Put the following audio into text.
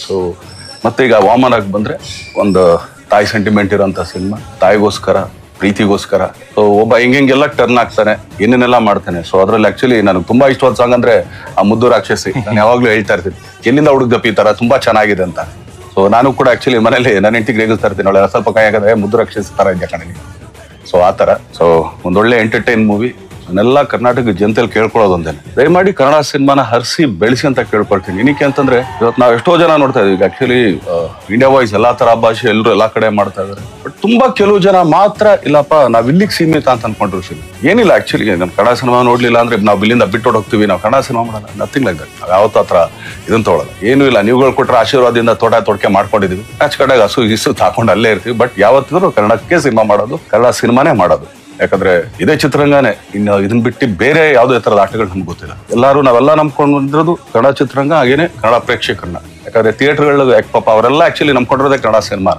So ಮತ್ತೆ ಈಗ ವಾಮನಾಗಿ ಬಂದ್ರೆ ಒಂದು ತಾಯಿ ಸೆಂಟಿಮೆಂಟ್ ಇರೋಂಥ ಸಿನಿಮಾ, ತಾಯಿಗೋಸ್ಕರ, ಪ್ರೀತಿಗೋಸ್ಕರ. ಸೊ ಒಬ್ಬ ಹೆಂಗೆಲ್ಲ ಟರ್ನ್ ಆಗ್ತಾನೆ, ಏನೇನೆಲ್ಲ ಮಾಡ್ತಾನೆ. ಸೊ ಅದ್ರಲ್ಲಿ ಆಕ್ಚುಲಿ ನನಗೆ ತುಂಬಾ ಇಷ್ಟವಾದ ಸಾಂಗ್ ಅಂದ್ರೆ ಆ ಮುದ್ದು ರಾಕ್ಷಸಿ. ನಾನು ಯಾವಾಗ್ಲೂ ಹೇಳ್ತಾ ಇರ್ತೀನಿ, ಎಲ್ಲಿಂದ ಹುಡುಗದಪ್ಪ ಈ ತರ ತುಂಬಾ ಚೆನ್ನಾಗಿದೆ ಅಂತ. ಸೊ ನಾನು ಕೂಡ ಆಕ್ಚುಲಿ ಮನೇಲಿ ನನ್ನ ಹೆಂಡತಿಗೆ ರೇಗಿಸ್ತಾ ಇರ್ತೀನಿ, ಅವಳೆ ಸ್ವಲ್ಪ ಕೈ ಹಾಕಿದ್ರೆ ಮುದ್ದು ರಾಕ್ಷಸಿ ತರ ಇದೆ ಕಣೆ. ಸೊ ಆ ತರ. ಸೊ ಒಂದೊಳ್ಳೆ ಎಂಟರ್ಟೈನ್ ಮೂವಿ. ನಾನೆಲ್ಲ ಕರ್ನಾಟಕ ಜನತೆಯಲ್ಲಿ ಕೇಳ್ಕೊಳ್ಳೋದು ಒಂದೇನೆ, ದಯಮಾಡಿ ಕನ್ನಡ ಸಿನಿಮಾನ ಹರಿಸಿ ಬೆಳೆಸಿ ಅಂತ ಕೇಳ್ಕೊಳ್ತೀನಿ. ಏನಕ್ಕೆ ಅಂತಂದ್ರೆ ಇವತ್ತು ನಾವು ಎಷ್ಟೋ ಜನ ನೋಡ್ತಾ ಇದೀವಿ. ಆಕ್ಚುಲಿ ಇಂಡಿಯಾ ವಾಯ್ಸ್ ಎಲ್ಲಾ ತರ ಭಾಷೆ ಎಲ್ಲರೂ ಎಲ್ಲಾ ಕಡೆ ಮಾಡ್ತಾ ಇದಾರೆ. ಬಟ್ ತುಂಬಾ ಕೆಲವು ಜನ ಮಾತ್ರ ಇಲ್ಲಪ್ಪ ನಾವ್ ಇಲ್ಲಿಗೆ ಸೀಮಿತ ಅಂತ ಅನ್ಕೊಂಡ್ರು. ಏನಿಲ್ಲ, ಆಕ್ಚುಲಿ ನಮ್ ಕನ್ನಡ ಸಿನಿಮಾ ನೋಡ್ಲಿಲ್ಲ ಅಂದ್ರೆ ನಾವು ಇಲ್ಲಿಂದ ಬಿಟ್ಟು ಹೋಗ್ತೀವಿ, ನಾವು ಕನ್ನಡ ಸಿನಿಮಾ ಮಾಡಲ್ಲ, ನಥಿಂಗ್ ಲೈಕ್ ದಟ್. ನಾವ್ ಯಾವತ್ತೂ ಹತ್ರ ಇದನ್ನ ತಗೊಳ್ಳಲ್ಲ, ಏನೂ ಇಲ್ಲ. ನೀವುಗಳು ಕೊಟ್ರೆ ಆಶೀರ್ವಾದದಿಂದ ತೊಡಕೆ ಮಾಡ್ಕೊಂಡಿದೀವಿ, ಆಚ್ ಕಡೆಗೆ ಹಸು ಗಿಸು ತಾಕೊಂಡು ಅಲ್ಲೇ ಇರ್ತೀವಿ. ಬಟ್ ಯಾವತ್ತಿದ್ರು ಕನ್ನಡಕ್ಕೆ ಸಿನಿಮಾ ಮಾಡೋದು, ಕನ್ನಡ ಸಿನಿಮಾನೇ ಮಾಡೋದು. ಯಾಕಂದ್ರೆ ಇದೇ ಚಿತ್ರರಂಗನೇ, ಇನ್ನು ಇದನ್ನ ಬಿಟ್ಟು ಬೇರೆ ಯಾವುದೇ ತರದ ಆಟಗಳು ನಮ್ಗೆ ಗೊತ್ತಿಲ್ಲ. ನಾವೆಲ್ಲ ನಂಬ್ಕೊಂಡು ಬಂದಿರೋದು ಕನ್ನಡ ಚಿತ್ರರಂಗ, ಹಾಗೇನೆ ಕನ್ನಡ ಪ್ರೇಕ್ಷಕರನ್ನ. ಯಾಕಂದ್ರೆ ಥಿಯೇಟರ್ಗಳು ಪಾಪ ಅವರೆಲ್ಲ ಆಕ್ಚುಲಿ ನಂಬ್ಕೊಂಡಿರೋದೇ ಕನ್ನಡ ಸಿನಿಮಾ.